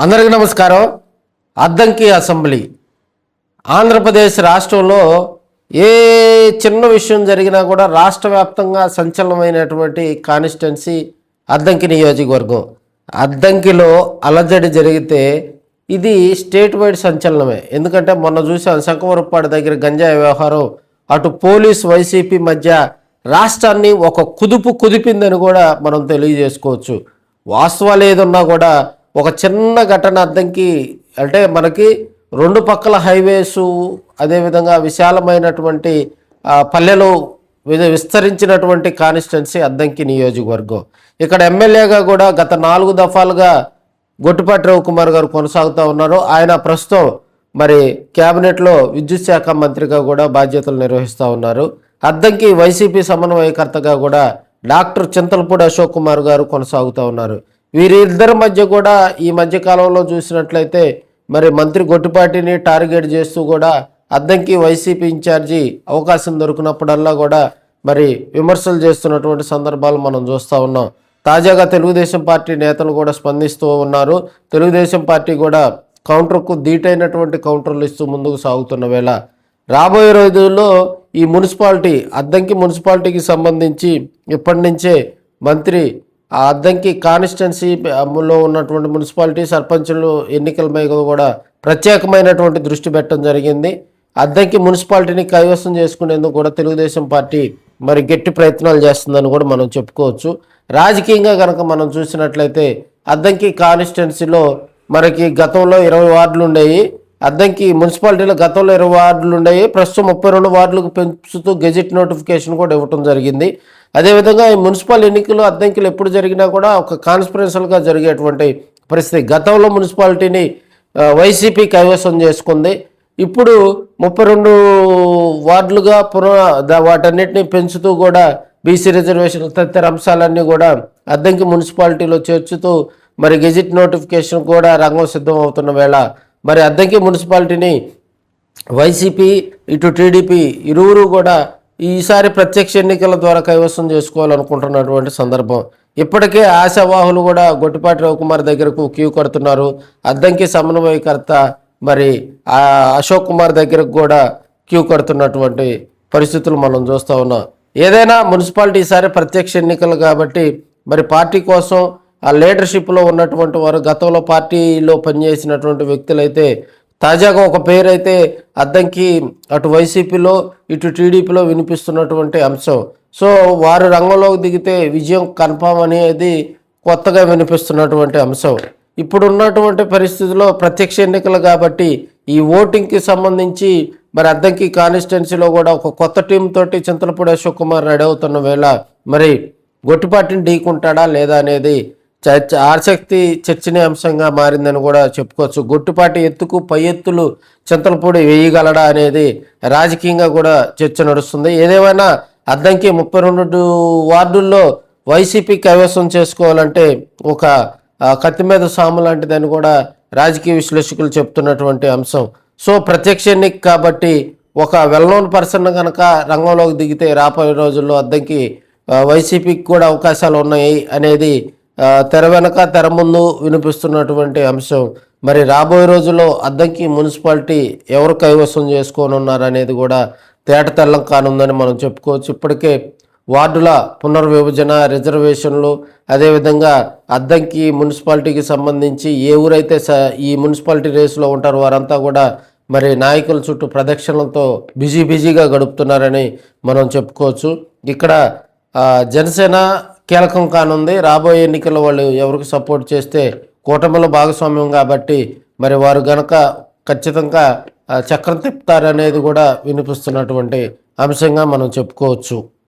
అందరికీ నమస్కారం. అద్దంకి అసెంబ్లీ ఆంధ్రప్రదేశ్ రాష్ట్రంలో ఏ చిన్న విషయం జరిగినా కూడా రాష్ట్ర వ్యాప్తంగా సంచలనమైనటువంటి కాన్స్టిట్యున్సీ అద్దంకి నియోజకవర్గం. అద్దంకిలో అలజడి జరిగితే ఇది స్టేట్ వైడ్ సంచలనమే. ఎందుకంటే మొన్న చూసాం శంకవరపాడు దగ్గర గంజాయి వ్యవహారం, అటు పోలీస్ వైసీపీ మధ్య రాష్ట్రాన్ని ఒక కుదిపిందని కూడా మనం తెలియజేసుకోవచ్చు. వాస్తవాలు ఏదున్నా కూడా ఒక చిన్న ఘటన అద్దంకి అంటే మనకి రెండు పక్కల హైవేసు, అదేవిధంగా విశాలమైనటువంటి పల్లెలు విస్తరించినటువంటి కాన్స్టిట్యున్సీ అద్దంకి నియోజకవర్గం. ఇక్కడ ఎమ్మెల్యేగా కూడా గత 4 దఫాలుగా గొట్టిపాటి రవికుమార్ గారు కొనసాగుతూ ఉన్నారు. ఆయన ప్రస్తుతం మరి క్యాబినెట్లో విద్యుత్ శాఖ మంత్రిగా కూడా బాధ్యతలు నిర్వహిస్తూ ఉన్నారు. అద్దంకి వైసీపీ సమన్వయకర్తగా కూడా డాక్టర్ చింతలపూడి అశోక్ కుమార్ గారు కొనసాగుతూ ఉన్నారు. వీరిద్దరి మధ్య కూడా ఈ మధ్య కాలంలో చూసినట్లయితే మరి మంత్రి గొట్టిపాటిని టార్గెట్ చేస్తూ కూడా అద్దంకి వైసీపీ ఇన్ఛార్జి అవకాశం దొరికినప్పుడల్లా కూడా మరి విమర్శలు చేస్తున్నటువంటి సందర్భాలు మనం చూస్తూ ఉన్నాం. తాజాగా తెలుగుదేశం పార్టీ నేతలు కూడా స్పందిస్తూ ఉన్నారు. తెలుగుదేశం పార్టీ కూడా కౌంటర్కు ధీటైనటువంటి కౌంటర్లు ఇస్తూ ముందుకు సాగుతున్న వేళ రాబోయే రోజుల్లో ఈ మున్సిపాలిటీ అద్దంకి మున్సిపాలిటీకి సంబంధించి ఇప్పటి నుంచే మంత్రి ఆ అద్దంకి కాన్స్టిట్యున్సీలో ఉన్నటువంటి మున్సిపాలిటీ సర్పంచులు ఎన్నికల మీద కూడా ప్రత్యేకమైనటువంటి దృష్టి పెట్టడం జరిగింది. అద్దంకి మున్సిపాలిటీని కైవసం చేసుకునేందుకు కూడా తెలుగుదేశం పార్టీ మరి గట్టి ప్రయత్నాలు చేస్తుందని కూడా మనం చెప్పుకోవచ్చు. రాజకీయంగా కనుక మనం చూసినట్లయితే అద్దంకి కాన్స్టిట్యున్సీలో మనకి గతంలో 20 వార్డులు ఉండేవి. అద్దంకి మున్సిపాలిటీలో గతంలో 20 వార్డులు ఉండేవి. ప్రస్తుతం 32 వార్డులకు పెంచుతూ గెజిట్ నోటిఫికేషన్ కూడా ఇవ్వటం జరిగింది. అదేవిధంగా ఈ మున్సిపల్ ఎన్నికలు అద్దంకిలు ఎప్పుడు జరిగినా కూడా ఒక కాన్స్పిరెన్షియల్గా జరిగేటువంటి పరిస్థితి. గతంలో మున్సిపాలిటీని వైసీపీ కైవసం చేసుకుంది. ఇప్పుడు 32 వార్డులుగా వాటన్నిటిని పెంచుతూ కూడా బీసీ రిజర్వేషన్ తదితర అంశాలన్నీ కూడా అద్దంకి మున్సిపాలిటీలో చేర్చుతూ మరి గెజిట్ నోటిఫికేషన్ కూడా రంగం సిద్ధం అవుతున్న వేళ మరి అద్దంకి మున్సిపాలిటీని వైసీపీ ఇటు టీడీపీ ఇరువురు కూడా ఈసారి ప్రత్యక్ష ఎన్నికల ద్వారా కైవసం చేసుకోవాలనుకుంటున్నటువంటి సందర్భం. ఇప్పటికే ఆశావాహులు కూడా గొట్టిపాటి రవికుమార్ దగ్గరకు క్యూ కడుతున్నారు. అద్దంకి సమన్వయకర్త మరి అశోక్ కుమార్ దగ్గరకు కూడా క్యూ కడుతున్నటువంటి పరిస్థితులు మనం చూస్తూ ఉన్నాం. ఏదైనా మున్సిపాలిటీ ఈసారి ప్రత్యక్ష ఎన్నికలు కాబట్టి మరి పార్టీ కోసం ఆ లీడర్షిప్లో ఉన్నటువంటి వారు గతంలో పార్టీలో పనిచేసినటువంటి వ్యక్తులైతే తాజాగా ఒక పేరు అయితే అద్దంకి అటు వైసీపీలో ఇటు టీడీపీలో వినిపిస్తున్నటువంటి అంశం. సో వారు రంగంలోకి దిగితే విజయం కన్ఫామ్ అనేది కొత్తగా వినిపిస్తున్నటువంటి అంశం. ఇప్పుడున్నటువంటి పరిస్థితుల్లో ప్రత్యక్ష ఎన్నికలు కాబట్టి ఈ ఓటింగ్కి సంబంధించి మరి అద్దంకి కాన్స్టిట్యున్సీలో కూడా ఒక కొత్త టీం తోటి చింతలపూడి అశోక్ కుమార్ రెడీ అవుతున్న వేళ మరి గొట్టిపాటిని ఢీకుంటాడా లేదా అనేది ఆసక్తి చర్చనీయాంశంగా మారిందని కూడా చెప్పుకోవచ్చు. గొట్టిపాటి ఎత్తుకు పై ఎత్తులు చింతలపూడి వేయగలడా అనేది రాజకీయంగా కూడా చర్చ నడుస్తుంది. ఏదేమైనా అద్దంకి 32 వార్డుల్లో వైసీపీ కైవసం చేసుకోవాలంటే ఒక కత్తి మీద సాము లాంటిదని కూడా రాజకీయ విశ్లేషకులు చెప్తున్నటువంటి అంశం. సో ప్రత్యక్ష ఎన్నిక కాబట్టి ఒక వెల్ నోన్ పర్సన్ కనుక రంగంలోకి దిగితే రాబోయే రోజుల్లో అద్దంకి వైసీపీకి కూడా అవకాశాలు ఉన్నాయి అనేది తెర వెనక తెర ముందు వినిపిస్తున్నటువంటి అంశం. మరి రాబోయే రోజుల్లో అద్దంకి మున్సిపాలిటీ ఎవరు కైవసం చేసుకోనున్నారు అనేది కూడా తేటతెల్లం కానుందని మనం చెప్పుకోవచ్చు. ఇప్పటికే వార్డుల పునర్విభజన, రిజర్వేషన్లు, అదేవిధంగా అద్దంకి మున్సిపాలిటీకి సంబంధించి ఏ ఊరైతే ఈ మున్సిపాలిటీ రేసులో ఉంటారో వారంతా కూడా మరి నాయకుల చుట్టూ ప్రదక్షిణలతో బిజీగా గడుపుతున్నారని మనం చెప్పుకోవచ్చు. ఇక్కడ జనసేన కీలకం కానుంది. రాబోయే ఎన్నికల్లో వాళ్ళు ఎవరికి సపోర్ట్ చేస్తే కూటమిలో భాగస్వామ్యం కాబట్టి మరి వారు గనక ఖచ్చితంగా చక్రం తిప్పుతారనేది కూడా వినిపిస్తున్నటువంటి అంశంగా మనం చెప్పుకోవచ్చు.